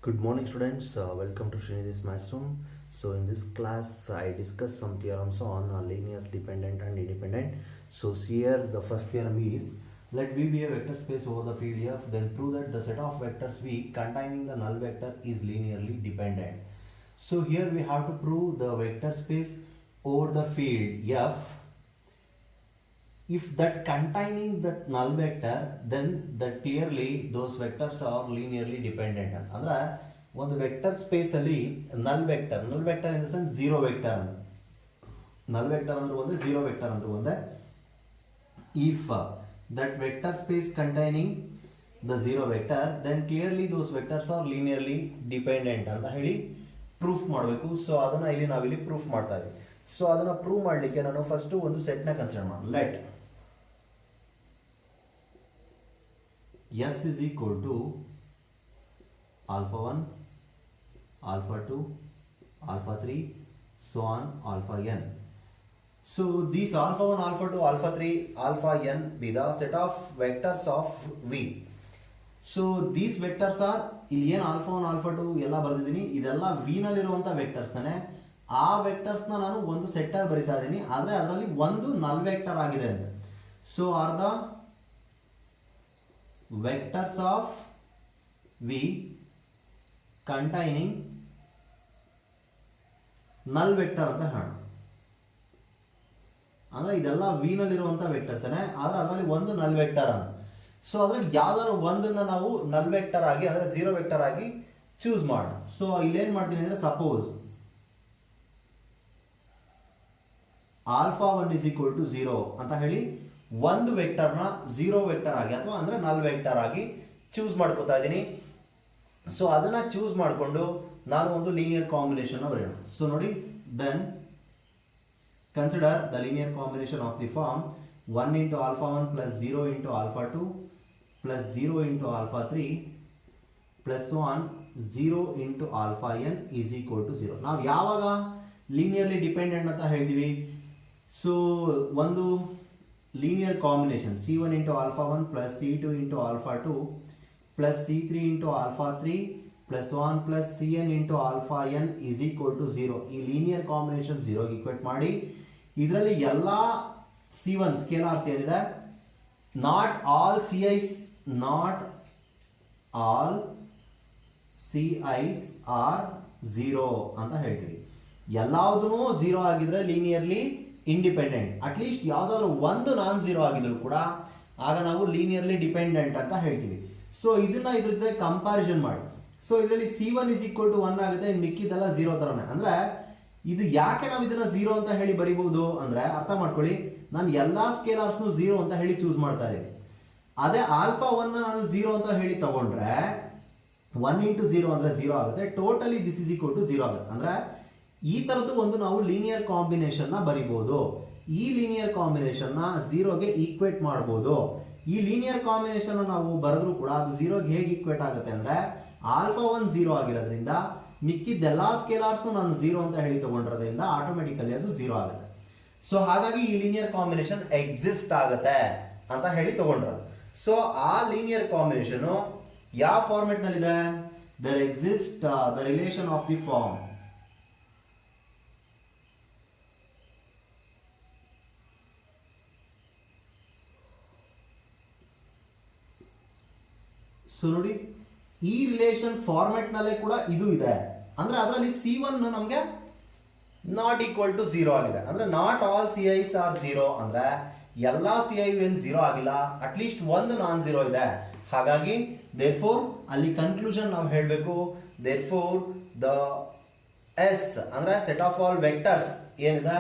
Good morning, students. Welcome to Srinidhi's Classroom. So, in this class, I discuss some theorems on linear dependent and independent. So, here the first theorem is let V be a vector space over the field F, then prove that the set of vectors V containing the null vector is linearly dependent. So, here we have to prove the vector space over the field F. If that containing that null vector, then that clearly those vectors are linearly dependent. ಅಂದ್ರೆ ಒಂದು vector space ಅಲ್ಲಿ null vector in the sense zero vector null vector ಅಂದ್ರೆ ಒಂದು zero vector ಅಂದ್ರೆ ಒಂದೇ. If that vector space containing the zero vector, then clearly those vectors are linearly dependent ಅಂತ ಹೇಳಿ proof ಮಾಡಬೇಕು. ಸೊ ಅದನ್ನ ಇಲ್ಲಿ ನಾವಿಲ್ಲಿ ಪ್ರೂಫ್ ಮಾಡ್ತಾ ಇದ್ದೀವಿ. ಸೊ ಅದನ್ನ ಪ್ರೂವ್ ಮಾಡಲಿಕ್ಕೆ ನಾನು ಫಸ್ಟ್ ಒಂದು ಸೆಟ್ ನ ಕನ್ಸಿಡರ್ ಮಾಡೋಣ. Let S is equal to alpha 1, alpha 2, alpha 3, so on alpha n. So these alpha 1, alpha 2, alpha 3, alpha n be the set of vectors of V. So these vectors are ಇಲ್ಲಿ ಏನು alpha 1, alpha 2 ಎಲ್ಲ ಬರೆದಿದ್ದೀನಿ, ಇದೆಲ್ಲ V ನಲ್ಲಿರುವಂಥ vectors ತಾನೆ. ಆ vectors ನಾನು ಒಂದು set ಆಗಿ ಬರಿತಾ ಇದ್ದೀನಿ, ಆದರೆ ಅದರಲ್ಲಿ ಒಂದು ನಲ್ ವೆಕ್ಟರ್ ಆಗಿದೆ ಅಂತ. So are the vectors of V containing null vector ಅಂತ ಹೇಳೋಣ. ಅಂದ್ರೆ ಇದೆಲ್ಲ V ನಲ್ಲಿರುವಂತ ವೆಕ್ಟರ್ಸ್ ಆದ್ರೆ ಅದರಲ್ಲಿ ಒಂದು ನಲ್ ವೆಕ್ಟರ್ ಅಂತ. ಸೊ ಅದ್ರಲ್ಲಿ ಯಾವ್ದಾದ್ರು ಒಂದನ್ನ ನಾವು ನಲ್ ವೆಕ್ಟರ್ ಆಗಿ ಅಂದ್ರೆ ಝೀರೋ ವೆಕ್ಟರ್ ಆಗಿ ಚೂಸ್ ಮಾಡೋಣ. ಸೊ ಇಲ್ಲೇನ್ ಮಾಡ್ತೀನಿ ಅಂದ್ರೆ suppose alpha 1 is equal to 0 ಅಂತ ಹೇಳಿ ಒಂದು ವೆಕ್ಟರ್ನ ಝೀರೋ ವೆಕ್ಟರ್ ಆಗಿ ಅಥವಾ ಅಂದ್ರೆ ನಲ್ ವೆಕ್ಟರ್ ಆಗಿ ಚೂಸ್ ಮಾಡ್ಕೋತಾ ಇದ್ದೀನಿ. ಸೊ ಅದನ್ನ ಚೂಸ್ ಮಾಡಿಕೊಂಡು ನಾನು ಒಂದು ಲೀನಿಯರ್ ಕಾಂಬಿನೇಷನ್ ಬರೆಯೋಣ. ಸೊ ನೋಡಿ, then consider the linear combination of the form 1 into alpha 1 plus 0 into alpha 2 plus 0 into alpha 3 plus so on 0 into alpha n is equal to 0. ನಾವು ಯಾವಾಗ ಲೀನಿಯರ್ಲಿ ಡಿಪೆಂಡೆಂಟ್ ಅಂತ ಹೇಳ್ತೀವಿ? So ಒಂದು linear combination C1 into alpha 1 plus C2 into alpha 2 plus C3 into alpha 3 plus 1 plus Cn into alpha n is equal to 0. ಈ linear combination 0 ಗೆ equate ಮಾಡಿ ಇದರಲ್ಲಿ ಎಲ್ಲಾ C1 ಸ್ಕೇಲಾರ್ಸ್ ಏನಿದೆ, not all Ci's are 0 ಅಂತ ಹೇಳ್ತೀವಿ. ಎಲ್ಲಾವುದೂ 0 ಆಗಿದ್ರೆ ಲೀನಿಯರ್ಲಿ ಇಂಡಿಪೆಂಡೆಂಟ್. ಅಟ್ಲೀಸ್ಟ್ ಯಾವ್ದಾದ್ರು ಒಂದು ನಾನ್ ಝೀರೋ ಆಗಿದ್ರು ಕೂಡ ಆಗ ನಾವು ಲೀನಿಯರ್ಲಿ ಡಿಪೆಂಡೆಂಟ್ ಅಂತ ಹೇಳ್ತೀವಿ. ಸೊ ಇದನ್ನ ಇದ್ರ ಜೊತೆ ಕಂಪ್ಯಾರಿಸನ್ ಮಾಡಿ. ಸೊ ಇದರಲ್ಲಿ C1 is equal to 1 ಆಗುತ್ತೆ, ಮಿಕ್ಕಿದೆಲ್ಲ 0 ತರನೇ. ಅಂದ್ರೆ ಇದು ಯಾಕೆ ನಾವು ಇದನ್ನ 0 ಅಂತ ಹೇಳಿ ಬರೀಬಹುದು ಅಂದ್ರೆ ಅರ್ಥ ಮಾಡ್ಕೊಳ್ಳಿ, ನಾನು ಎಲ್ಲಾ ಸ್ಕೇಲಾರ್ಸ್ನು 0 ಅಂತ ಹೇಳಿ ಚೂಸ್ ಮಾಡ್ತಾ ಇದ್ದೀನಿ. ಅದೇ ಆಲ್ಫಾ 1 ನಾನು 0 ಅಂತ ಹೇಳಿ ತಗೊಂಡ್ರೆ 1 into 0 ಅಂದ್ರೆ 0 ಆಗುತ್ತೆ. Totally this is equal to 0 ಆಗುತ್ತೆ. ಅಂದ್ರೆ ಈ ತರದ್ದು ಒಂದು ನಾವು ಲೀನಿಯರ್ ಕಾಂಬಿನೇಷನ್ ನ ಬರಿಬಹುದು. ಈ ಲೀನಿಯರ್ ಕಾಂಬಿನೇಷನ್ ನ 0 ಗೆ ಈಕ್ವೇಟ್ ಮಾಡಬಹುದು. ಈ ಲೀನಿಯರ್ ಕಾಂಬಿನೇಷನ್ ನಾವು ಬರೆದ್ರು ಕೂಡ ಅದು 0 ಗೆ ಹೇಗೆ ಈಕ್ವೇಟ್ ಆಗುತ್ತೆ ಅಂದ್ರೆ ಆಲ್ಫಾ 1 0 ಆಗಿರೋದ್ರಿಂದ ಮಿಕ್ಕಿದ್ದೆಲ್ಲಾ ಸ್ಕೇಲಾರ್ಸ್ ನಾನು 0 ಅಂತ ಹೇಳಿ ತಗೊಂಡಿರೋದ್ರಿಂದ ಆಟೋಮೆಟಿಕಲಿ ಅದು 0 ಆಗುತ್ತೆ. ಸೊ ಹಾಗಾಗಿ ಈ ಲೀನಿಯರ್ ಕಾಂಬಿನೇಷನ್ ಎಕ್ಸಿಸ್ಟ್ ಆಗುತ್ತೆ ಅಂತ ಹೇಳಿ ತಗೊಂಡ್ರು. ಸೊ ಆ ಲೀನಿಯರ್ ಕಾಂಬಿನೇಷನ್ ಯಾವ ಫಾರ್ಮೆಟ್ ನಲ್ಲಿದೆ? There exist the relation of the form. So ನೋಡಿ, ಈ ರಿಲೇಷನ್ ಫಾರ್ಮೆಟ್ ನಲ್ಲೇ ಕೂಡ ಇದು ಇದೆ. ಅಂದ್ರೆ ಅದರಲ್ಲಿ C1 ನಮಗೆ ನಾಟ್ ಈಕ್ವಲ್ ಟು 0 ಆಗಿದೆ. ಅಂದ್ರೆ ನಾಟ್ ಆಲ್ Ci's ಆರ್ 0 ಅಂದ್ರೆ ಎಲ್ಲಾ Ci ಏನು 0 ಆಗಿಲ್ಲ, ಅಟ್ಲೀಸ್ಟ್ ಒಂದು ನಾನ್ 0 ಇದೆ. ಹಾಗಾಗಿ therefore ಅಲ್ಲಿ ಕನ್ಕ್ಲೂಷನ್ ನಾವು ಹೇಳಬೇಕು, therefore the S ಅಂದ್ರೆ ಸೆಟ್ ಆಫ್ ಆಲ್ ವೆಕ್ಟರ್ಸ್ ಏನಿದೆ,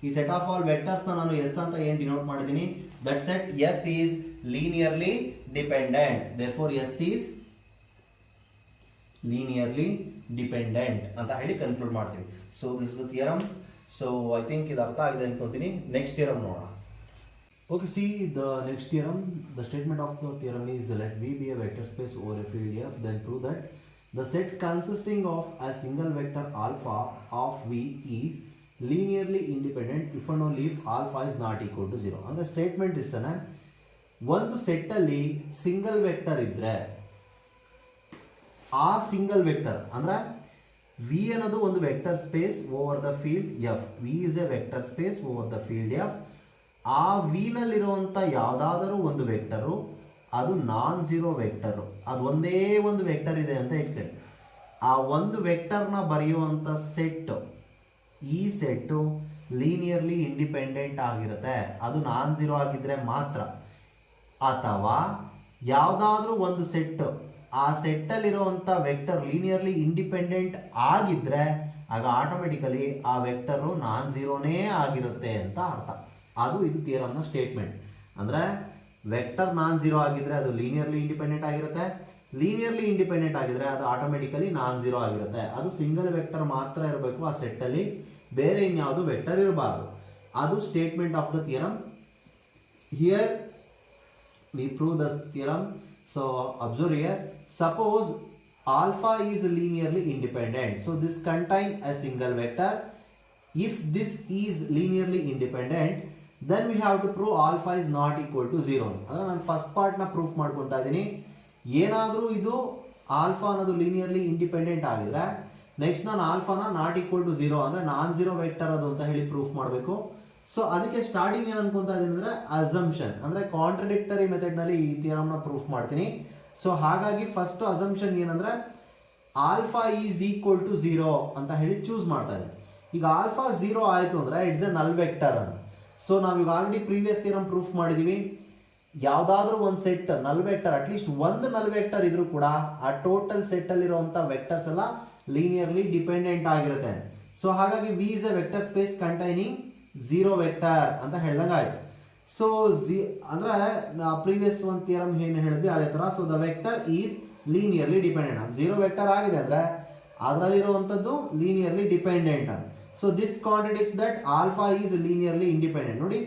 ಈ ಸೆಟ್ ಆಫ್ ಆಲ್ ವೆಕ್ಟರ್ಸ್ ನಾನು S ಅಂತ ಏನು ಡಿನೋಟ್ ಮಾಡಿದ್ದೀನಿ, that set S is linearly dependent. Therefore S is linearly dependent ಅಂತ ಹೇಳಿ ಕನ್ಕ್ಲೂಡ್ ಮಾಡ್ತೀವಿ. So this is the theorem. So I think ಇದು ಅರ್ಥ ಆಗಿದೆ ಅನ್ಕೊಂತೀನಿ. ನೆಕ್ಸ್ಟ್ ಥಿಯರಮ್ ನೋಡೋಣ. Okay, see the next theorem. The statement of the theorem is let V be a vector space over a field F, then prove that the set consisting of a single vector alpha of V is linearly independent if and only if alpha is not equal to 0. ಅಂದ್ರೆ statement ಇಷ್ಟನೇ, ಒಂದು set ಅಲ್ಲಿ single vector ಇದ್ರೆ ಆ single vector ಅಂದ್ರೆ V ಅನ್ನೋದು ಒಂದು vector space over the field F. V is a vector space over the field F. ಆ ವಿ ನಲ್ಲಿರುವಂತ ಯಾವುದಾದರೂ ಒಂದು ವೆಕ್ಟರು ಅದು ನಾನ್ ಝೀರೋ ವೆಕ್ಟರ್. ಅದು ಒಂದೇ ಒಂದು ವೆಕ್ಟರ್ ಇದೆ ಅಂತ ಇಟ್ಕೊಳ್ಳಿ. ಆ ಒಂದು ವೆಕ್ಟರ್ನ ಬರೆಯುವಂತ ಸೆಟ್, ಈ ಸೆಟ್ಟು ಲೀನಿಯರ್ಲಿ ಇಂಡಿಪೆಂಡೆಂಟ್ ಆಗಿರುತ್ತೆ. ಅದು ನಾನ್ ಝೀರೋ ಆಗಿದ್ರೆ ಮಾತ್ರ. ಅಥವಾ ಯಾವುದಾದ್ರೂ ಒಂದು ಸೆಟ್, ಆ ಸೆಟ್ಟಲ್ಲಿರುವಂಥ ವೆಕ್ಟರ್ ಲೀನಿಯರ್ಲಿ ಇಂಡಿಪೆಂಡೆಂಟ್ ಆಗಿದ್ರೆ ಆಗ ಆಟೋಮೆಟಿಕಲಿ ಆ ವೆಕ್ಟರು ನಾನ್ ಝೀರೋನೇ ಆಗಿರುತ್ತೆ ಅಂತ ಅರ್ಥ. ಅದು ಇದು ಥಿಯರಮ್ನ ಸ್ಟೇಟ್ಮೆಂಟ್. ಅಂದರೆ ವೆಕ್ಟರ್ ನಾನ್ ಝೀರೋ ಆಗಿದ್ರೆ ಅದು ಲೀನಿಯರ್ಲಿ ಇಂಡಿಪೆಂಡೆಂಟ್ ಆಗಿರುತ್ತೆ, ಲೀನಿಯರ್ಲಿ ಇಂಡಿಪೆಂಡೆಂಟ್ ಆಗಿದ್ರೆ ಅದು ಆಟೋಮೆಟಿಕಲಿ ನಾನ್ ಝೀರೋ ಆಗಿರುತ್ತೆ. ಅದು ಸಿಂಗಲ್ ವೆಕ್ಟರ್ ಮಾತ್ರ ಇರಬೇಕು ಆ ಸೆಟ್ಟಲ್ಲಿ, ಬೇರೆ ಇನ್ಯಾವುದು ವೆಕ್ಟರ್ ಇರಬಾರ್ದು. ಅದು statement of the theorem. Here we prove the theorem. So observe here, suppose alpha is linearly independent, so this contain a single vector. If this is linearly independent, then we have to prove alpha is not equal to 0. ಅಂದ್ರೆ ನಾನು first part ನ proof ಮಾಡ್ಕೊಂತಾ ಇದ್ದೀನಿ. ಏನಾದರೂ ಇದು alpha ಅನ್ನೋದು linearly independent ಆಗಿದ್ರೆ next ನಾನು ಆಲ್ಫಾನ not equal to 0 ಅಂದ್ರೆ ನಾನ್ ಝೀರೋ ವೆಕ್ಟರ್ ಅದು ಅಂತ ಹೇಳಿ ಪ್ರೂಫ್ ಮಾಡಬೇಕು. ಸೊ ಅದಕ್ಕೆ ಸ್ಟಾರ್ಟಿಂಗ್ ಏನು ಅನ್ಕೊಂತಾ ಇದೀನಿ ಅಂದ್ರೆ ಅಸಂಪ್ಷನ್, ಅಂದ್ರೆ ಕಾಂಟ್ರಡಿಕ್ಟರಿ ಮೆಥಡ್ ನಲ್ಲಿ ಈ ಥಿಯರಮ್ ನ ಪ್ರೂಫ್ ಮಾಡ್ತೀನಿ. ಸೊ ಹಾಗಾಗಿ ಫಸ್ಟ್ ಅಸಂಪ್ಷನ್ ಏನಂದ್ರೆ ಆಲ್ಫಾ ಈಸ್ ಈಕ್ವಲ್ ಟು 0 ಅಂತ ಹೇಳಿ ಚೂಸ್ ಮಾಡ್ತಾ ಇದ್ದೀನಿ. ಈಗ ಆಲ್ಫಾ 0 ಆಯ್ತು ಅಂದ್ರೆ ಇಟ್ಸ್ ಎ ನಲ್ ವೆಕ್ಟರ್ ಅಂತ. ಸೊ ನಾವೀಗ ಆಲ್ರೆಡಿ ಪ್ರೀವಿಯಸ್ ಥಿಯರಮ್ ಪ್ರೂಫ್ ಮಾಡಿದೀವಿ. ಯಾವ್ದಾದ್ರೂ ಒಂದು ಸೆಟ್ ನಲ್ ವೆಕ್ಟರ್, ಅಟ್ಲೀಸ್ಟ್ ಒಂದು ನಲ್ ವೆಕ್ಟರ್ ಇದ್ರೂ ಕೂಡ ಆ ಟೋಟಲ್ ಸೆಟ್ ಅಲ್ಲಿರುವಂತ ವೆಕ್ಟರ್ಸ್ ಎಲ್ಲ ಲೀನಿಯರ್ಲಿ ಡಿಪೆಂಡೆಂಟ್ ಆಗಿರುತ್ತೆ. ಸೊ ಹಾಗಾಗಿ V is a vector space containing 0 vector ಅಂತ ಹೇಳ್ದಂಗೆ ಆಯ್ತು. ಸೊ ಅಂದ್ರೆ ಪ್ರೀವಿಯಸ್ ಒಂದು ಥಿಯರಮ್ ಏನು ಹೇಳಿದ್ವಿ ಅದೇ ತರ. So the vector is linearly dependent ಅಂತ. 0 ವೆಕ್ಟರ್ ಆಗಿದೆ ಅಂದ್ರೆ ಅದರಲ್ಲಿರುವಂತದ್ದು ಲೀನಿಯರ್ಲಿ ಡಿಪೆಂಡೆಂಟ್ ಅಂತ. So this contradicts that alpha is linearly independent. ನೋಡಿ,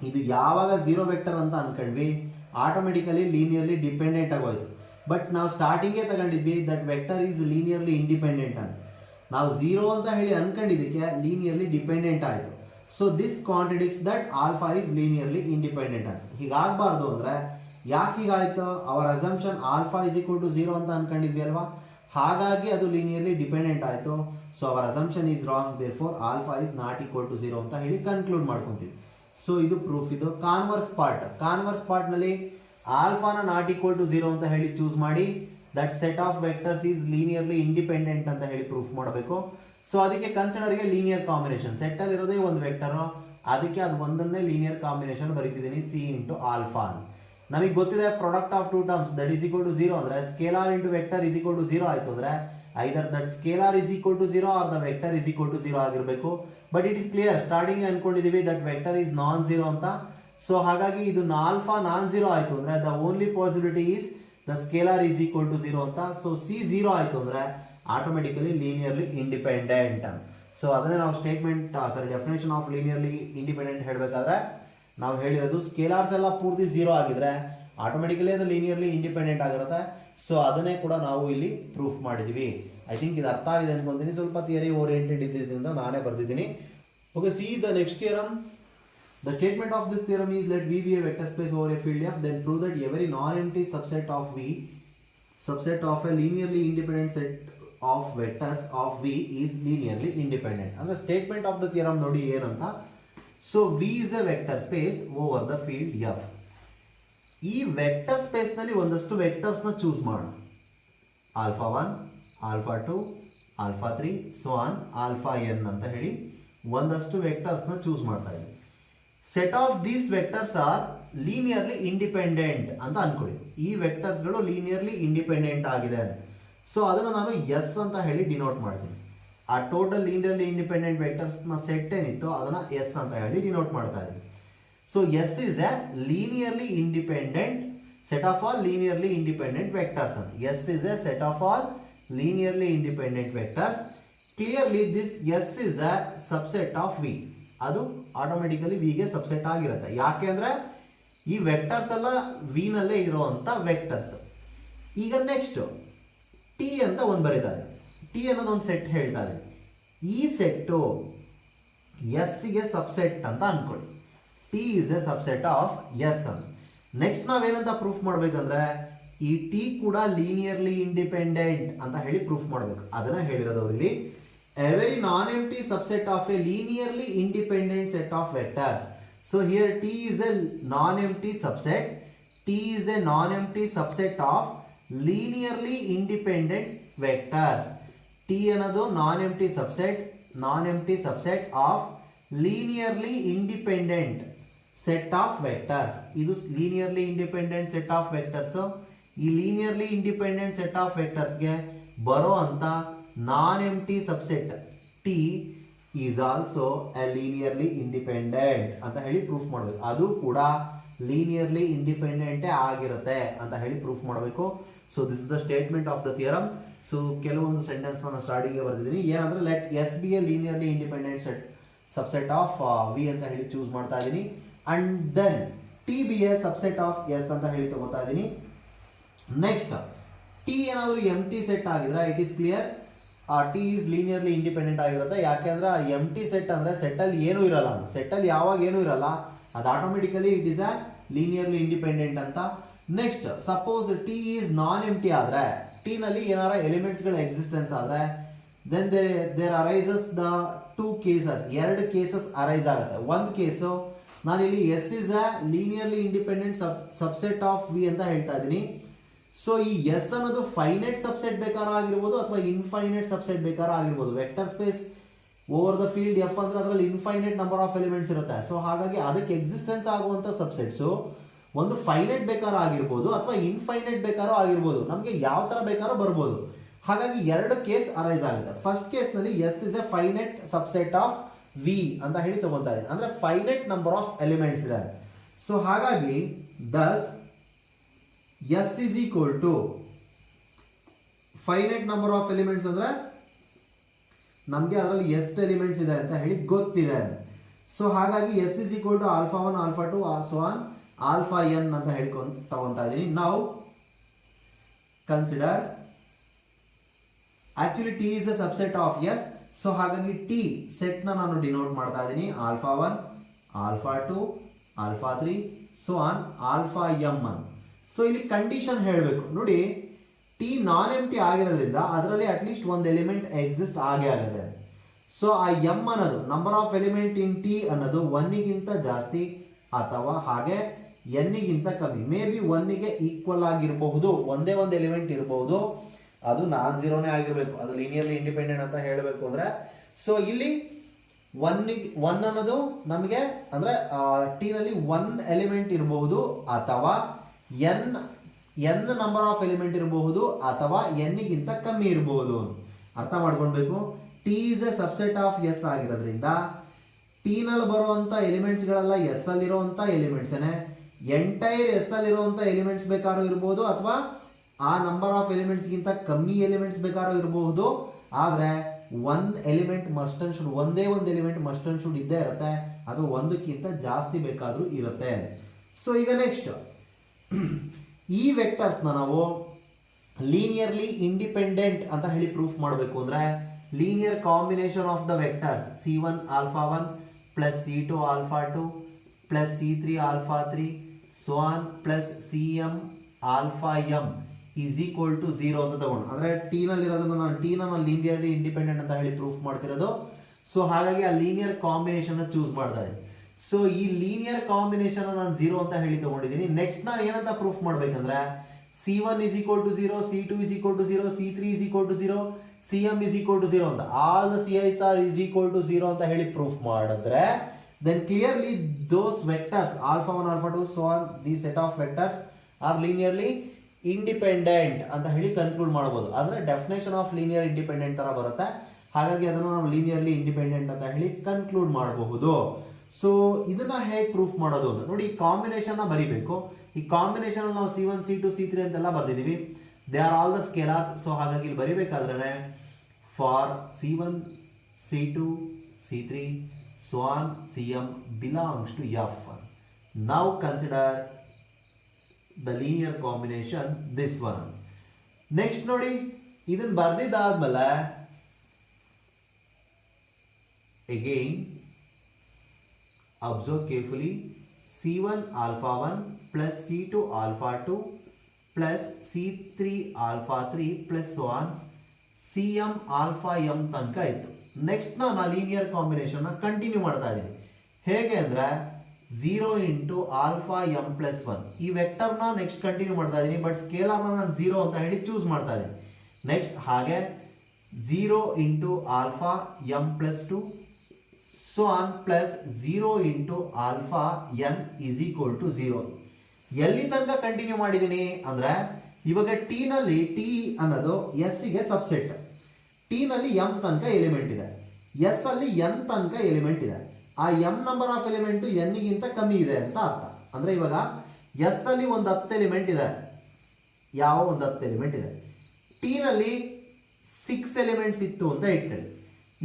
ಇದು ಯಾವಾಗ 0 ವೆಕ್ಟರ್ ಅಂತ ಅನ್ಕೊಂಡ್ವಿ ಆಟೋಮೆಟಿಕಲಿ ಲೀನಿಯರ್ಲಿ ಡಿಪೆಂಡೆಂಟ್ ಆಗೋಯ್ತು. ಬಟ್ ನಾವು ಸ್ಟಾರ್ಟಿಂಗೇ ತಗೊಂಡಿದ್ವಿ that vector is linearly independent ಅಂತ. ನಾವು 0 ಅಂತ ಹೇಳಿ ಅನ್ಕೊಂಡಿದ್ದಕ್ಕೆ ಲೀನಿಯರ್ಲಿ ಡಿಪೆಂಡೆಂಟ್ ಆಯಿತು. So this contradicts that alpha is linearly independent ಅಂತ. ಹೀಗಾಗಬಾರ್ದು ಅಂದ್ರೆ ಯಾಕೆ ಹೀಗಾಯ್ತು? Hour assumption alpha is equal to 0 ಅಂತ ಅನ್ಕೊಂಡಿದ್ವಿ ಅಲ್ವಾ, ಹಾಗಾಗಿ ಅದು ಲೀನಿಯರ್ಲಿ ಡಿಪೆಂಡೆಂಟ್ ಆಯಿತು. So our assumption is wrong, therefore alpha is not equal to 0 ಅಂತ ಹೇಳಿ ಕನ್ಕ್ಲೂಡ್ ಮಾಡ್ಕೊಂತೀವಿ. ಸೊ ಇದು ಪ್ರೂಫ್. ಇದು ಕಾನ್ವರ್ಸ್ ಪಾರ್ಟ್. ಕಾನ್ವರ್ಸ್ ಪಾರ್ಟ್ ನಲ್ಲಿ ಆಲ್ಫಾನ ನಾಟ್ ಈಕ್ವಲ್ ಟು 0 ಅಂತ ಹೇಳಿ ಚೂಸ್ ಮಾಡಿ that set of vectors is linearly independent ಅಂತ ಹೇಳಿ ಪ್ರೂಫ್ ಮಾಡಬೇಕು. ಸೊ ಅದಕ್ಕೆ ಕನ್ಸಿಡರ್ಗೆ ಲೀನಿಯರ್ ಕಾಂಬಿನೇಷನ್. ಸೆಟ್ ಅಲ್ಲಿ ಇರೋದೇ ಒಂದು ವೆಕ್ಟರ್, ಅದಕ್ಕೆ ಅದು ಒಂದನ್ನೇ ಲೀನಿಯರ್ ಕಾಂಬಿನೇಷನ್ ಬರೀತಿದ್ದೀನಿ ಸಿ ಇಂಟು ಆಲ್ಫಾ. ನಮಗೆ ಗೊತ್ತಿದೆ product of two terms that is equal to 0 ಅಂದ್ರೆ scalar into vector is equal to 0 ಆಯ್ತು ಅಂದ್ರೆ either that scalar is equal to 0 or the vector is equal to 0 ಆಗಿರಬೇಕು. But it is clear, starting ಅನ್ಕೊಂಡಿದೀವಿ that vector is non 0 ಅಂತ. So ಹಾಗಾಗಿ ಇದು alpha ನಾನ್ 0 ಆಯ್ತು ಅಂದ್ರೆ the only possibility is the scalar is equal to 0 ಅಂತ. So C 0 ಆಯ್ತು ಅಂದ್ರೆ ಆಟೋಮೆಟಿಕಲಿ ಲೀನಿಯರ್ಲಿ ಇಂಡಿಪೆಂಡೆಂಟ್. ಸೊ ಅದನ್ನೇ ನಾವು statement definition of linearly independent ಹೇಳಬೇಕಾದ್ರೆ ನಾವು ಹೇಳಿರೋದು ಸ್ಕೇಲಾರ್ಸ್ ಎಲ್ಲ ಪೂರ್ತಿ 0 ಆಗಿದ್ರೆ ಆಟೋಮೆಟಿಕಲಿ ಅದು ಲೀನಿಯರ್ಲಿ ಇಂಡಿಪೆಂಡೆಂಟ್ ಆಗಿರುತ್ತೆ. ಸೊ ಅದನ್ನೇ ಕೂಡ ನಾವು ಇಲ್ಲಿ ಪ್ರೂಫ್ ಮಾಡಿದೀವಿ. ಐ ಥಿಂಕ್ ಇದು ಅರ್ಥ ಆಗಿದೆ ಅನ್ಕೊಂತೀನಿ. ಸ್ವಲ್ಪ ಥಿಯರಿ ಓರಿಯೆಂಟೆಡ್ ಇದ್ದಿದ್ದರಿಂದ ನಾನೇ ಬರ್ದಿದ್ದೀನಿ. Okay, see the next theorem. The statement of this theorem is let V be a vector space over a field F, then prove that every non-empty subset of V, subset of a linearly independent set of vectors of V is linearly independent. And the statement of the theorem nodi ಏನಂತ. So V is a vector space over the field F. ಈ vector space ನಲ್ಲಿ ಒಂದಷ್ಟು vectors ನ choose ಮಾಡೋಣ. Alpha 1, alpha 2, alpha 3, so on alpha n ಅಂತ ಹೇಳಿ ಒಂದಷ್ಟು vectors ನ ಚೂಸ್ ಮಾಡ್ತಾ ಇದ್ದೀವಿ. Set of these vectors R linearly independent ಅಂತ ಅನ್ಕೊಳ್ಳಿ. ಈ ವೆಕ್ಟರ್ಸ್ ಗಳು ಲೀನಿಯರ್ಲಿ ಇಂಡಿಪೆಂಡೆಂಟ್ ಆಗಿದೆ. ಸೊ ಅದನ್ನು ನಾನು ಎಸ್ ಅಂತ ಹೇಳಿ ಡಿನೋಟ್ ಮಾಡ್ತೀನಿ. ಆ ಟೋಟಲ್ ಲೀನಿಯರ್ಲಿ ಇಂಡಿಪೆಂಡೆಂಟ್ ವೆಕ್ಟರ್ಸ್ ನ ಸೆಟ್ ಏನಿತ್ತು ಅದನ್ನ ಎಸ್ ಅಂತ ಹೇಳಿ ಡಿನೋಟ್ ಮಾಡ್ತಾ ಇದ್ದೀನಿ. So S is a linearly independent set of all linearly independent vectors. S is a set of all linearly independent vectors. Clearly this S is a subset of V. ಅದು automatically V ಗೆ subset ಆಗಿರುತ್ತೆ. ಯಾಕೆ ಅಂದ್ರೆ ಈ vectors ಎಲ್ಲ V ನಲ್ಲೇ ಇರುವಂತ vectors. ಈಗ ನೆಕ್ಸ್ಟ್ T ಅಂತ ಒಂದು ಬರೀತಾರೆ. T ಅನ್ನೋದು ಒಂದು ಸೆಟ್ ಹೇಳ್ತಾ ಇದೆ. ಈ ಸೆಟ್ S ಗೆ ಸಬ್ಸೆಟ್ ಅಂತ ಅನ್ಕೊಳ್ಳಿ. T is a subset of S ಅಂತ. ನೆಕ್ಸ್ಟ್ ನಾವೇನಂತ ಪ್ರೂಫ್ ಮಾಡ್ಬೇಕಂದ್ರೆ ಈ ಟಿ ಕೂಡ ಲೀನಿಯರ್ಲಿ ಇಂಡಿಪೆಂಡೆಂಟ್ ಅಂತ ಹೇಳಿ ಪ್ರೂಫ್ ಮಾಡಬೇಕು. ಅದನ್ನ ಹೇಳಿರೋದು ಅವರು ಇಲ್ಲಿ. Every non-empty subset of a linearly independent set of vectors. So here T is a non-empty subset. T is a non-empty subset of linearly independent vectors. T ಅನ್ನೋದು non-empty subset of linearly independent set of vectors. ಇದು linearly independent set of vectors. ಈ linearly independent set of vectors ಗೆ ಬರೋ ಅಂತ non-empty subset T is also a linearly independent ಅಂತ ಹೇಳಿ proof ಮಾಡಬೇಕು. ಅದು ಕೂಡ linearly independent ಆಗಿರುತ್ತೆ ಅಂತ ಹೇಳಿ ಪ್ರೂಫ್ ಮಾಡಬೇಕು. So this is the statement of the theorem. So ಕೆಲವೊಂದು ಸೆಂಟೆನ್ಸ್ ನಾನು ಸ್ಟಾರ್ಟಿಂಗ್ ಬರ್ದಿದ್ದೀನಿ. ಏನಂದ್ರೆ let S be a linearly independent subset of V ಅಂತ ಹೇಳಿ ಚೂಸ್ ಮಾಡ್ತಾ ಇದ್ದೀನಿ. And then T be a subset of S ಅಂತ ಹೇಳಿ ತಗೋತಾ ಇದ್ದೀನಿ. ನೆಕ್ಸ್ಟ್ ಟಿ ಏನಾದರೂ ಎಂ ಟಿ ಸೆಟ್ ಆಗಿದ್ರೆ it is clear T is linearly independent ಆಗಿರುತ್ತೆ. ಯಾಕೆಂದ್ರೆ ಎಂ ಟಿ ಸೆಟ್ ಅಂದ್ರೆ ಸೆಟ್ ಅಲ್ಲಿ ಏನೂ ಇರಲ್ಲ, ಸೆಟ್ ಅಲ್ಲಿ ಯಾವಾಗ ಏನೂ ಇರಲ್ಲ, ಅದು automatically it is a linearly independent ಅಂತ. Next suppose T is non empty ಆದ್ರೆ, ಟಿ ನಲ್ಲಿ ಏನಾರ ಎಲಿಮೆಂಟ್ಸ್ ಗಳ ಎಕ್ಸಿಸ್ಟೆನ್ಸ್ ಆದ್ರೆ then there arises the two cases, ಎರಡು ಕೇಸಸ್ ಅರೈಸ್ ಆಗುತ್ತೆ. ಒಂದು ಕೇಸು ನಾನು ಇಲ್ಲಿ S is a linearly independent subset of V ಅಂತ ಹೇಳ್ತಾ ಇದ್ದೀನಿ. ಸೊ ಈ ಎಸ್ ಅನ್ನೋದು ಫೈನೈಟ್ ಸಬ್ಸೆಟ್ ಬೇಕಾದ್ರೂ ಆಗಿರ್ಬೋದು ಅಥವಾ ಇನ್ಫೈನೈಟ್ ಸಬ್ಸೆಟ್ ಬೇಕಾದ್ರೂ ಆಗಿರ್ಬೋದು. Vector space over the field F ಅಂದ್ರೆ ಅದರಲ್ಲಿ ಇನ್ಫೈನೈಟ್ ನಂಬರ್ ಆಫ್ ಎಲಿಮೆಂಟ್ಸ್ ಇರುತ್ತೆ. ಸೊ ಹಾಗಾಗಿ ಅದಕ್ಕೆ ಎಕ್ಸಿಸ್ಟೆನ್ಸ್ ಆಗುವಂತ ಸಬ್ಸೆಟ್ಸು ಒಂದು ಫೈನೈಟ್ ಬೇಕಾದ್ರೂ ಆಗಿರ್ಬೋದು ಅಥವಾ ಇನ್ಫೈನೈಟ್ ಬೇಕಾದ್ರೂ ಆಗಿರ್ಬೋದು, ನಮಗೆ ಯಾವ ತರ ಬೇಕಾದ್ರೂ ಬರ್ಬೋದು. ಹಾಗಾಗಿ ಎರಡು ಕೇಸ್ ಅರೈಸ್ ಆಗುತ್ತೆ. ಫಸ್ಟ್ ಕೇಸ್ ನಲ್ಲಿ S is a finite subset of V ಅಂತ ಹೇಳಿ ತಗೊಂತಾ ಇದೆ, ಅಂದ್ರೆ ಫೈನೈಟ್ ನಂಬರ್ ಆಫ್ ಎಲಿಮೆಂಟ್ಸ್ ಇದೆ. ಸೊ ಹಾಗಾಗಿ thus S is equal to finite number of elements ಅಂದ್ರೆ ನಮಗೆ ಅದರಲ್ಲಿ ಎಷ್ಟು ಎಲಿಮೆಂಟ್ಸ್ ಇದೆ ಅಂತ ಹೇಳಿ ಗೊತ್ತಿದೆ. ಸೊ ಹಾಗಾಗಿ S is equal to alpha 1 alpha 2 so on alpha n ಅಂತ ಹೇಳ್ಕೊಂಡು ತಗೊಂತಾ ಇದೀನಿ. ನಾವು consider actually T is the subset of S. So ಹಾಗಾಗಿ ಟಿ ಸೆಟ್ ನ ನಾನು ಡಿನೋಟ್ ಮಾಡ್ತಾ ಇದ್ದೀನಿ alpha 1 alpha 2 alpha 3 so on alpha m one. So ಇಲ್ಲಿ ಕಂಡೀಷನ್ ಹೇಳಬೇಕು ನೋಡಿ, ಟಿ ನಾನ್ ಎಂ ಟಿ ಆಗಿರೋದ್ರಿಂದ ಅದರಲ್ಲಿ ಅಟ್ಲೀಸ್ಟ್ ಒಂದು ಎಲಿಮೆಂಟ್ ಎಕ್ಸಿಸ್ಟ್ ಆಗೇ ಆಗಿದೆ. ಸೊ ಆ ಎಂ ಅನ್ನೋದು number of element in T ಅನ್ನೋದು 1 ಗಿಂತ ಜಾಸ್ತಿ ಅಥವಾ ಹಾಗೆ n ಗಿಂತ ಕಮ್ಮಿ, ಮೇ ಬಿ 1 ಗೆ ಈಕ್ವಲ್ ಆಗಿರಬಹುದು, ಒಂದೇ ಒಂದು ಎಲಿಮೆಂಟ್ ಇರಬಹುದು, ಅದು ನಾನ್ ಜೀರೋನೇ ಆಗಿರ್ಬೇಕು, ಅದು ಲೀನಿಯರ್ಲಿ ಇಂಡಿಪೆಂಡೆಂಟ್ ಅಂತ ಹೇಳಬೇಕು ಅಂದ್ರೆ. ಸೊ ಇಲ್ಲಿ 1 ಅನ್ನೋದು ನಮಗೆ ಅಂದ್ರೆ ಟಿ ನಲ್ಲಿ 1 ಎಲಿಮೆಂಟ್ ಇರಬಹುದು ಅಥವಾ n ನಂಬರ್ ಆಫ್ ಎಲಿಮೆಂಟ್ ಇರಬಹುದು ಅಥವಾ n ಗಿಂತ ಕಮ್ಮಿ ಇರಬಹುದು. ಅರ್ಥ ಮಾಡ್ಕೊಳ್ಬೇಕು. T is a subset of S ಆಗಿರೋದ್ರಿಂದ ಟಿ ನಲ್ಲಿ ಬರುವಂತ ಎಲಿಮೆಂಟ್ಸ್ ಗಳೆಲ್ಲ ಎಸ್ ಅಲ್ಲಿ ಇರುವಂತ ಎಲಿಮೆಂಟ್ಸ್ ಎಂಟೈರ್ ಎಸ್ ಅಲ್ಲಿ ಇರುವಂತ ಎಲಿಮೆಂಟ್ಸ್ ಬೇಕಾದ್ರೂ ಇರಬಹುದು ಅಥವಾ ಆ ನಂಬರ್ ಆಫ್ ಎಲಿಮೆಂಟ್ಸ್ ಗಿಂತ ಕಮ್ಮಿ ಎಲಿಮೆಂಟ್ಸ್ ಬೇಕಾದ್ರೂ ಇರಬಹುದು. ಆದ್ರೆ ಒಂದ್ ಎಲಿಮೆಂಟ್ ಮಸ್ಟ್ ಅಂಡ್ ಶುಡ್, ಒಂದೇ ಒಂದು ಎಲಿಮೆಂಟ್ ಮಸ್ಟ್ ಅಂಡ್ ಶುಡ್ ಇದ್ದೇ ಇರುತ್ತೆ, ಅದು ಒಂದಕ್ಕಿಂತ ಜಾಸ್ತಿ ಬೇಕಾದ್ರೂ ಇರುತ್ತೆ. ಸೊ ಈಗ ನೆಕ್ಸ್ಟ್ ಈ ವೆಕ್ಟರ್ಸ್ ನಾವು ಲೀನಿಯರ್ಲಿ ಇಂಡಿಪೆಂಡೆಂಟ್ ಅಂತ ಹೇಳಿ ಪ್ರೂಫ್ ಮಾಡಬೇಕು ಅಂದ್ರೆ linear combination of the vectors C1 alpha 1 plus C2 alpha 2 plus C3 alpha 3 so on plus Cm alpha m is equal to 0 ಅಂತ ತಗೊಂಡು, ಅಂದ್ರೆ ಟಿ ನಲ್ಲಿ ಇರೋದನ್ನ ನಾನು ಟಿ ನ ಲೀನಿಯರ್ಲಿ ಇಂಡಿಪೆಂಡೆಂಟ್ ಅಂತ ಹೇಳಿ ಪ್ರೂಫ್ ಮಾಡ್ತಿರೋದು. ಸೊ ಹಾಗಾಗಿ ಆ ಲೀನಿಯರ್ ಕಾಂಬಿನೇಷನ್ ಚೂಸ್ ಮಾಡ್ತಾ ಇದ್ದೀನಿ. ಸೊ ಈ ಲೀನಿಯರ್ ಕಾಂಬಿನೇಷನ್ ನಾನು 0 ಅಂತ ಹೇಳಿ ತಗೊಂಡಿದ್ದೀನಿ. ನೆಕ್ಸ್ಟ್ ನಾನು ಏನಂತ ಪ್ರೂಫ್ ಮಾಡ್ಬೇಕಂದ್ರೆ C1 is equal to 0, C2 is equal to 0, C3 is equal to 0, Cm is equal to 0 ಅಂತ all the Ci's are is equal to 0 ಅಂತ ಹೇಳಿ ಪ್ರೂಫ್ ಮಾಡಿದ್ರೆ then clearly those vectors alpha 1 alpha 2 so on these set of vectors are linearly independent ಅಂತ ಹೇಳಿ conclude ಮಾಡಬಹುದು. ಅಂದ್ರೆ definition of linear independent ತರ ಬರುತ್ತೆ. ಹಾಗಾಗಿ ಅದನ್ನು ನಾವು ಲೀನಿಯರ್ಲಿ ಇಂಡಿಪೆಂಡೆಂಟ್ ಅಂತ ಹೇಳಿ ಕನ್ಕ್ಲೂಡ್ ಮಾಡಬಹುದು. ಸೊ ಇದನ್ನ ಹೇಗೆ ಪ್ರೂಫ್ ಮಾಡೋದು ಅಂತ ನೋಡಿ, ಈ ಕಾಂಬಿನೇಷನ್ ಬರೀಬೇಕು. ಈ ಕಾಂಬಿನೇಷನ್ ನಾವು C1 C2 C3 ಅಂತೆಲ್ಲ ಬರ್ದಿದೀವಿ, they are all the scalars. So ಹಾಗಾಗಿ ಇಲ್ಲಿ ಬರೀಬೇಕಾದ್ರೆ for C1 C2 C3 so on Cm belongs to F. Now consider the linear combination this one. Next ನೋಡಿ, ಇದನ್ನ ಬರ್ದಿದ್ದಾದ್ಮೇಲೆ again observe carefully C1 alpha 1 plus C2 alpha 2 plus C3 alpha 3 plus 1 CM alpha m ತನಕ ಇತ್ತು. Next ನಾನು linear combination continue ಮಾಡ್ತಾ ಇದ್ದೀನಿ. ಹೇಗೆ ಅಂದ್ರೆ 0 into alpha m plus 1 ಈ ವೆಕ್ಟರ್ನ ನೆಕ್ಸ್ಟ್ ಕಂಟಿನ್ಯೂ ಮಾಡ್ತಾ ಇದ್ದೀನಿ. ಬಟ್ ಸ್ಕೇಲಾರ್ನ ನಾನು 0 ಅಂತ ಹೇಳಿ ಚೂಸ್ ಮಾಡ್ತಾ ಇದ್ದೀನಿ. ನೆಕ್ಸ್ಟ್ ಹಾಗೆ 0 into alpha m plus 2 so on plus 0 into alpha n is equal to 0. ಎಲ್ಲಿ ತನಕ ಕಂಟಿನ್ಯೂ ಮಾಡಿದ್ದೀನಿ ಅಂದ್ರೆ ಇವಾಗ ಟಿ ನಲ್ಲಿ ಟಿ ಅನ್ನೋದು ಎಸ್ ಗೆ ಸಬ್ಸೆಟ್. ಟಿ ನಲ್ಲಿ m ತನಕ ಎಲಿಮೆಂಟ್ ಇದೆ, ಎಸ್ ಅಲ್ಲಿ n ತನಕ ಎಲಿಮೆಂಟ್ ಇದೆ. ಆ m number of element n ಗಿಂತ ಕಮ್ಮಿ ಇದೆ ಅಂತ ಅರ್ಥ. ಅಂದ್ರೆ ಇವಾಗ ಎಸ್ ಅಲ್ಲಿ ಒಂದು 10 ಎಲಿಮೆಂಟ್ ಇದೆ, ಯಾವ ಒಂದು 10 ಎಲಿಮೆಂಟ್ ಇದೆ. ಟಿ ನಲ್ಲಿ 6 ಎಲಿಮೆಂಟ್ಸ್ ಇತ್ತು ಅಂತ ಇಟ್ಕೊಳ್ಳಿ.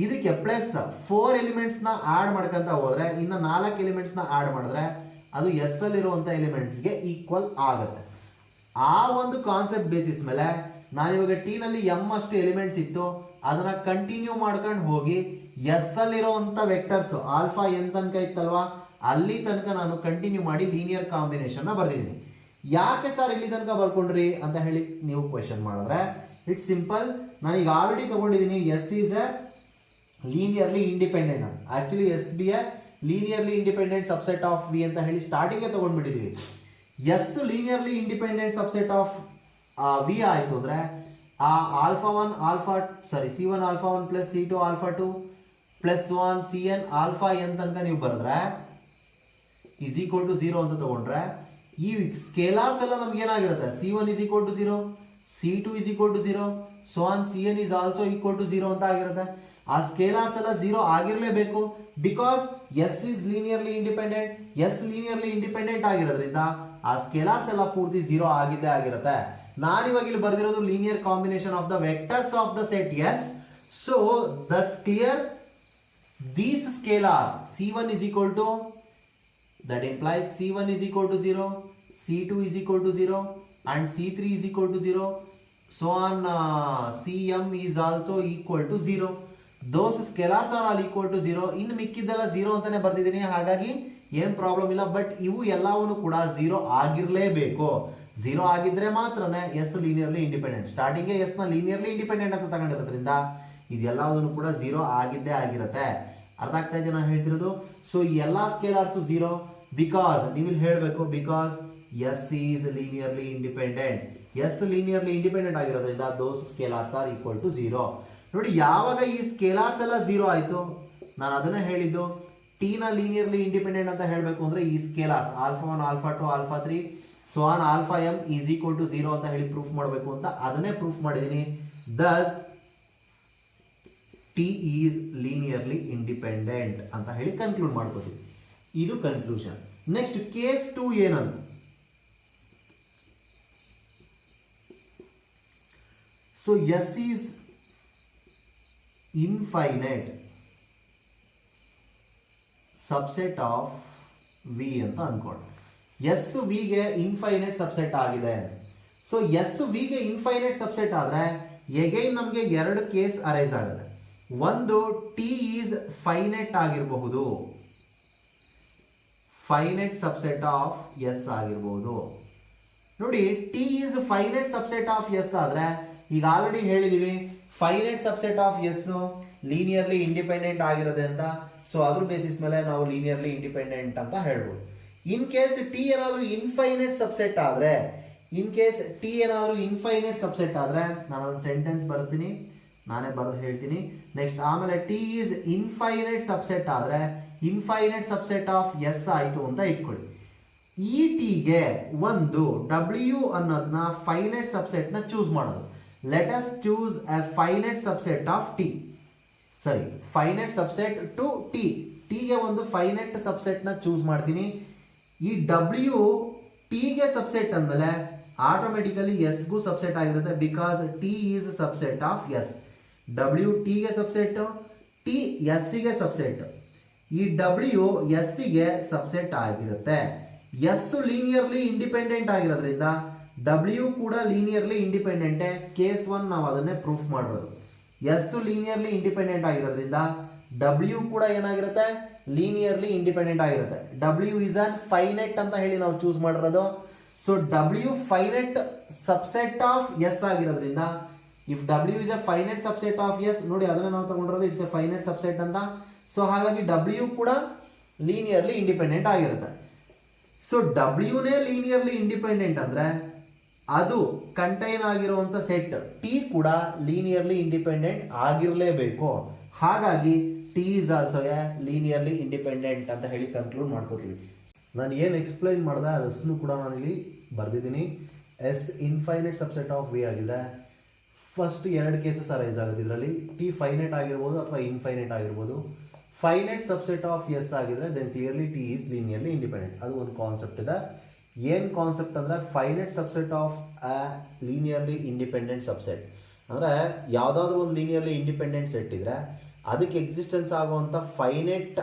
ಇದಕ್ಕೆ ಪ್ಲಸ್ 4 ಎಲಿಮೆಂಟ್ಸ್ ನ ಆಡ್ ಮಾಡ್ಕೊಂತ ಹೋದ್ರೆ ಇನ್ನು 4 ಎಲಿಮೆಂಟ್ಸ್ ನ ಆಡ್ ಮಾಡಿದ್ರೆ ಅದು ಎಸ್ ಅಲ್ಲಿ ಇರುವಂತ ಎಲಿಮೆಂಟ್ಸ್ಗೆ ಈಕ್ವಲ್ ಆಗುತ್ತೆ. ಆ ಒಂದು ಕಾನ್ಸೆಪ್ಟ್ ಬೇಸಿಸ್ ಮೇಲೆ ನಾನಿವಾಗ ಟಿ ನಲ್ಲಿ m ಅಷ್ಟು ಎಲಿಮೆಂಟ್ಸ್ ಇತ್ತು, ಅದನ್ನ ಕಂಟಿನ್ಯೂ ಮಾಡ್ಕೊಂಡು ಹೋಗಿ ಎಸ್ ಅಲ್ಲಿರುವಂತ ವೆಕ್ಟರ್ಸ್ ಆಲ್ಫಾ n ತನಕ ಇತ್ತಲ್ವಾ, ಅಲ್ಲಿ ತನಕ ನಾನು ಕಂಟಿನ್ಯೂ ಮಾಡಿ ಲೀನಿಯರ್ ಕಾಂಬಿನೇಷನ್ ನ ಬರ್ದಿದ್ದೀನಿ. ಯಾಕೆ ಸರ್ ಇಲ್ಲಿ ತನಕ ಬರ್ಕೊಂಡ್ರಿ ಅಂತ ಹೇಳಿ ನೀವು ಕ್ವೆಶನ್ ಮಾಡಿದ್ರೆ ಇಟ್ಸ್ ಸಿಂಪಲ್. ನಾನೀಗ ಆಲ್ರೆಡಿ ತಗೊಂಡಿದ್ದೀನಿ S is a linearly independent. Actually S be a linearly independent subset of V ಅಂತ ಹೇಳಿ ಸ್ಟಾರ್ಟಿಂಗ್ ತಗೊಂಡ್ಬಿಟ್ಟಿದ್ವಿ. S linearly independent subset of V ಆಯ್ತು ಅಂದ್ರೆ ಆ alpha 1 alpha C1 alpha 1 plus C2 alpha 2 plus 1 CN alpha n ತನಕ ನೀವು ಬರೆದ್ರೆ is equal to 0 ಅಂತ ತಗೊಂಡ್ರೆ ಈ ಸ್ಕೇಲಾರ್ಸ್ ಎಲ್ಲ ನಮ್ಗೆ ಏನಾಗಿರುತ್ತೆ, C1 is equal to 0, C2 is equal to 0, so on CN is also equal to 0 ಅಂತ ಆಗಿರುತ್ತೆ. ಆ ಸ್ಕೇಲಾರ್ಸ್ ಎಲ್ಲ 0 ಆಗಿರಲೇಬೇಕು, because S is linearly independent. S linearly independent ಆಗಿರೋದ್ರಿಂದ ಆ ಸ್ಕೇಲಾರ್ಸ್ ಎಲ್ಲ ಪೂರ್ತಿ 0 ಆಗಿದ್ದೇ ಆಗಿರುತ್ತೆ. ನಾನಿವಾಗ ಇಲ್ಲಿ ಬರೆದಿರೋದು linear combination of the vectors of the set S. So that's clear. These scalars C1 is equal to, that implies C1 is equal to 0, C2 is equal to 0 and C3 is equal to 0, so on Cm is also equal to 0. Those scalars are all equal to 0. ಇನ್ನು ಮಿಕ್ಕಿದ್ದೆಲ್ಲ 0 ಅಂತಾನೆ ಬರ್ತಿದ್ದೀನಿ, ಹಾಗಾಗಿ ಏನ್ problem ಇಲ್ಲ. But ಇವು ಎಲ್ಲವೂ ಕೂಡ 0 ಆಗಿರ್ಲೇಬೇಕು. 0 ಆಗಿದ್ರೆ ಮಾತ್ರನೇ S linearly independent. Starting S ನ ಲೀನಿಯರ್ಲಿ ಇಂಡಿಪೆಂಡೆಂಟ್ ಅಂತ ತಗೊಂಡಿರೋದ್ರಿಂದ ಇದೆಲ್ಲವೂ ಕೂಡ 0 ಆಗಿದ್ದೇ ಆಗಿರುತ್ತೆ. ಅರ್ಥ ಆಗ್ತಾ ಇದೆ ನಾನು ಹೇಳ್ತಿರೋದು? ಸೊ ಈ ಎಲ್ಲಾ ಸ್ಕೇಲಾರ್ಸ್ 0 ಬಿಕಾಸ್ ನೀವು ಇಲ್ಲಿ ಹೇಳಬೇಕು, because S is linearly independent. S linearly independent ಆಗಿರೋದ್ರಿಂದ those scalars are equal to 0. ನೋಡಿ, ಯಾವಾಗ ಈ ಸ್ಕೇಲಾರ್ಸ್ ಎಲ್ಲ 0 ಆಯ್ತು, ನಾನು ಅದನ್ನ ಹೇಳಿದ್ದು ಟಿ ನ ಲೀನಿಯರ್ಲಿ ಇಂಡಿಪೆಂಡೆಂಟ್ ಅಂತ ಹೇಳಬೇಕು ಅಂದ್ರೆ ಈ scalars alpha 1 alpha 2 alpha 3 so on alpha m is equal to 0 ಅಂತ ಹೇಳಿ ಪ್ರೂಫ್ ಮಾಡಬೇಕು ಅಂತ ಅದನ್ನೇ ಪ್ರೂಫ್ ಮಾಡಿದೀನಿ. Thus T is linearly independent ಅಂತ ಹೇಳಿ ಕನ್ಕ್ಲೂಡ್ ಮಾಡ್ಕೋತೀವಿ. ಇದು ಕನ್ಕ್ಲೂಷನ್. ನೆಕ್ಸ್ಟ್ ಕೇಸ್ 2 ಏನಂತ, so S is infinite subset of V ಅಂತ ಅನ್ಕೊಂಡು, ಎಸ್ ವಿಗೆ ಇನ್ಫೈನೈಟ್ ಸಬ್ಸೆಟ್ ಆಗಿದೆ. ಸೊ ಎಸ್ ವಿಗೆ ಇನ್ಫೈನೈಟ್ ಸಬ್ಸೆಟ್ ಆದ್ರೆ ಎಗೈನ್ ನಮಗೆ 2 ಕೇಸ್ ಅರೈಸ್ ಆಗುತ್ತೆ. ಒಂದು ಟಿ ಈಸ್ ಫೈನೈಟ್ ಆಗಿರಬಹುದು, ಫೈನೈಟ್ ಸಬ್ಸೆಟ್ ಆಫ್ ಎಸ್ ಆಗಿರಬಹುದು. ನೋಡಿ, T is finite subset of S ಆದ್ರೆ ಈಗ ಆಲ್ರೆಡಿ ಹೇಳಿದೀವಿ finite subset of S linearly independent ಆಗಿರೋದೆ ಅಂತ. ಸೊ ಅದ್ರ ಬೇಸಿಸ್ ಮೇಲೆ ನಾವು ಲೀನಿಯರ್ಲಿ ಇಂಡಿಪೆಂಡೆಂಟ್ ಅಂತ ಹೇಳ್ಬೋದು. ಇನ್ ಕೇಸ್ ಟಿ ಏನಾದ್ರು ಇನ್ಫೈನೈಟ್ ಸಬ್ಸೆಟ್ ಆದ್ರೆ, ನಾನೊಂದು ಸೆಂಟೆನ್ಸ್ ಬರ್ತೀನಿ, ನಾನೇ ಬರೆದು ಹೇಳ್ತೀನಿ. ನೆಕ್ಸ್ಟ್ ಆಮೇಲೆ ಟಿ ಈಸ್ ಇನ್ಫೈನೈಟ್ ಸಬ್ಸೆಟ್ ಆದ್ರೆ ಇನ್ಫೈನೈಟ್ ಸಬ್ಸೆಟ್ ಆಫ್ ಎಸ್ ಆಯ್ತು ಅಂತ ಇಟ್ಕೊಳ್ಳಿ. ಈ ಟಿಗೆ ಒಂದು ಡಬ್ಲ್ಯೂ ಅನ್ನೋದನ್ನ ಫೈನೈಟ್ ಸಬ್ಸೆಟ್ ನ ಚೂಸ್ ಮಾಡೋದು. Let us choose A finite subset of T, ಸರಿ, ಫೈನೈಟ್ ಸಬ್ಸೆಟ್ ಟು ಟಿ. ಟಿಗೆ ಒಂದು ಫೈನೈಟ್ ಸಬ್ಸೆಟ್ ನ ಚೂಸ್ ಮಾಡ್ತೀನಿ. ಈ ಡಬ್ಲ್ಯೂ ಟಿಗೆ ಸಬ್ಸೆಟ್ ಅಂದಮೇಲೆ ಆಟೋಮೆಟಿಕಲಿ ಎಸ್ಗೂ ಸಬ್ಸೆಟ್ ಆಗಿರುತ್ತೆ, because T is subset of S. W ಟಿಗೆ ಸಬ್ಸೆಟ್, ಟಿ ಎಸ್ ಗೆ ಸಬ್ಸೆಟ್. ಈ ಡಬ್ಲ್ಯೂ ಎಸ್ ಗೆ ಸಬ್ಸೆಟ್ ಆಗಿರುತ್ತೆ. ಎಸ್ ಲೀನಿಯರ್ಲಿ ಇಂಡಿಪೆಂಡೆಂಟ್ ಆಗಿರೋದ್ರಿಂದ ಡಬ್ಲ್ಯೂ ಕೂಡ ಲೀನಿಯರ್ಲಿ ಇಂಡಿಪೆಂಡೆಂಟೇ. ಕೇಸ್ 1 ನಾವು ಅದನ್ನೇ ಪ್ರೂಫ್ ಮಾಡಿರೋದು. ಎಸ್ ಲೀನಿಯರ್ಲಿ ಇಂಡಿಪೆಂಡೆಂಟ್ ಆಗಿರೋದ್ರಿಂದ ಡಬ್ಲ್ಯೂ ಕೂಡ ಏನಾಗಿರುತ್ತೆ, ಲೀನಿಯರ್ಲಿ ಇಂಡಿಪೆಂಡೆಂಟ್ ಆಗಿರುತ್ತೆ. ಡಬ್ಲ್ಯೂ ಇಸ್ ಅನ್ ಫೈನೈಟ್ ಅಂತ ಹೇಳಿ ನಾವು ಚೂಸ್ ಮಾಡಿರೋದು. So W finite subset of S ಆಗಿರೋದ್ರಿಂದ if W is a finite subset of S, ನೋಡಿ ಅದನ್ನ ನಾವು ತಗೊಂಡಿರೋದು ಇಟ್ಸ್ ಎ ಫೈನೈಟ್ ಸಬ್ಸೆಟ್ ಅಂತ. ಸೊ ಹಾಗಾಗಿ ಡಬ್ಲ್ಯೂ ಕೂಡ ಲೀನಿಯರ್ಲಿ ಇಂಡಿಪೆಂಡೆಂಟ್ ಆಗಿರುತ್ತೆ. ಸೊ ಡಬ್ಲ್ಯೂನೇ ಲೀನಿಯರ್ಲಿ ಇಂಡಿಪೆಂಡೆಂಟ್ ಅಂದ್ರೆ ಅದು ಕಂಟೈನ್ ಆಗಿರುವಂತ ಸೆಟ್ ಟಿ ಕೂಡ ಲೀನಿಯರ್ಲಿ ಇಂಡಿಪೆಂಡೆಂಟ್ ಆಗಿರಲೇಬೇಕು. ಹಾಗಾಗಿ T is also a linearly independent ಅಂತ ಹೇಳಿ ಕನ್ಕ್ಲೂಡ್ ಮಾಡ್ಕೋತೀವಿ. ನಾನು ಏನು ಎಕ್ಸ್ಪ್ಲೈನ್ ಮಾಡಿದೆ ಅದನ್ನು ಕೂಡ ನಾನು ಇಲ್ಲಿ ಬರೆದಿದ್ದೀನಿ. S infinite subset of V ಆಗಿದೆ. ಫಸ್ಟ್ 2 ಕೇಸಸ್ ಅರೈಸ್ ಆಗುತ್ತೆ ಇದರಲ್ಲಿ. ಟಿ ಫೈನೈಟ್ ಆಗಿರ್ಬೋದು ಅಥವಾ ಇನ್ಫೈನೈಟ್ ಆಗಿರ್ಬೋದು. ಫೈನೈಟ್ ಸಬ್ಸೆಟ್ ಆಫ್ ಎಸ್ ಆಗಿದ್ರೆ then clearly T is linearly independent. ಅದು ಒಂದು ಕಾನ್ಸೆಪ್ಟ್ ಇದೆ. ಏನು ಕಾನ್ಸೆಪ್ಟ್ ಅಂದರೆ finite subset of a linearly independent subset ಅಂದರೆ ಯಾವುದಾದ್ರೂ ಒಂದು ಲೀನಿಯರ್ಲಿ ಇಂಡಿಪೆಂಡೆಂಟ್ ಸೆಟ್ ಇದ್ರೆ ಅದಕ್ಕೆ ಎಕ್ಸಿಸ್ಟೆನ್ಸ್ ಆಗುವಂಥ ಫೈನೈಟ್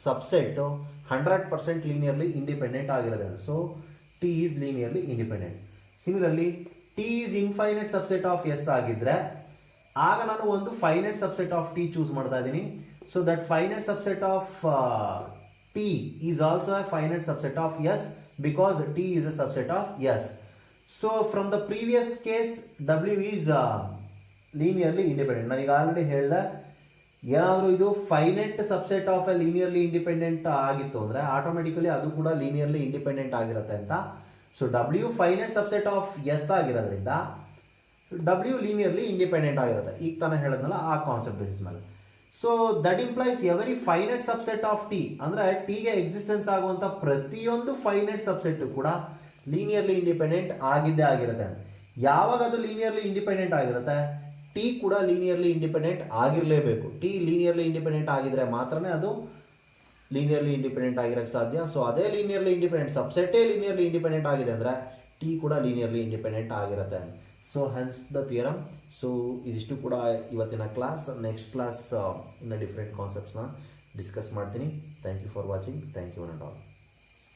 ಸಬ್ಸೆಟ್ಟು 100% ಲೀನಿಯರ್ಲಿ ಇಂಡಿಪೆಂಡೆಂಟ್ ಆಗಿರೋದು. So T is linearly independent. Similarly T is infinite subset of S ಆಗಿದ್ರೆ ಆಗ ನಾನು ಒಂದು finite subset of T choose ಮಾಡ್ತಾ ಇದ್ದೀನಿ. So that finite subset of T is also a finite subset of S because T is a subset of S. So from the previous case W is linearly independent. ನಾನು ಈಗ already ಹೇಳಿದೆ, ಏನಾದರೂ ಇದು finite subset of a linearly independent ಆಗಿತ್ತು ಅಂದರೆ automatically ಅದು ಕೂಡ linearly independent ಆಗಿರುತ್ತೆ ಅಂತ. So W finite subset of S ಆಗಿರೋದ್ರಿಂದ ಡಬ್ಲ್ಯೂ ಲೀನಿಯರ್ಲಿ ಇಂಡಿಪೆಂಡೆಂಟ್ ಆಗಿರುತ್ತೆ. ಈಗ ತಾನೇ ಹೇಳಿದ್ನಲ್ಲ ಆ ಕಾನ್ಸೆಪ್ಟ್ ಬೇಸಿಸ್ ಮೇಲೆ. So that implies every finite subset of T ಅಂದರೆ ಟಿಗೆ ಎಕ್ಸಿಸ್ಟೆನ್ಸ್ ಆಗುವಂಥ ಪ್ರತಿಯೊಂದು ಫೈನೈಟ್ ಸಬ್ಸೆಟ್ ಕೂಡ ಲೀನಿಯರ್ಲಿ ಇಂಡಿಪೆಂಡೆಂಟ್ ಆಗಿದ್ದೇ ಆಗಿರುತ್ತೆ. ಯಾವಾಗ ಅದು ಲೀನಿಯರ್ಲಿ ಇಂಡಿಪೆಂಡೆಂಟ್ ಆಗಿರುತ್ತೆ ಟಿ ಕೂಡ ಲೀನಿಯರ್ಲಿ ಇಂಡಿಪೆಂಡೆಂಟ್ ಆಗಿರಲೇಬೇಕು. ಟಿ ಲೀನಿಯರ್ಲಿ ಇಂಡಿಪೆಂಡೆಂಟ್ ಆಗಿದ್ರೆ ಮಾತ್ರನೇ ಅದು ಲೀನಿಯರ್ಲಿ ಇಂಡಿಪೆಂಡೆಂಟ್ ಆಗಿರೋಕ್ಕೆ ಸಾಧ್ಯ. ಸೊ ಅದೇ ಲೀನಿಯರ್ಲಿ ಇಂಡಿಪೆಂಡೆಂಟ್ ಸಬ್ಸೆಟೇ ಲೀನಿಯರ್ಲಿ ಇಂಡಿಪೆಂಡೆಂಟ್ ಆಗಿದೆ ಅಂದರೆ ಟಿ ಕೂಡ ಲೀನಿಯರ್ಲಿ ಇಂಡಿಪೆಂಡೆಂಟ್ ಆಗಿರುತ್ತೆ. So hence the theorem. So ಇದಿಷ್ಟು ಕೂಡ ಇವತ್ತಿನ ಕ್ಲಾಸ್. ನೆಕ್ಸ್ಟ್ ಕ್ಲಾಸ್ ಇನ್ನು ಡಿಫ್ರೆಂಟ್ ಕಾನ್ಸೆಪ್ಟ್ಸ್ನ ಡಿಸ್ಕಸ್ ಮಾಡ್ತೀನಿ. Thank you for watching. Thank you one and all.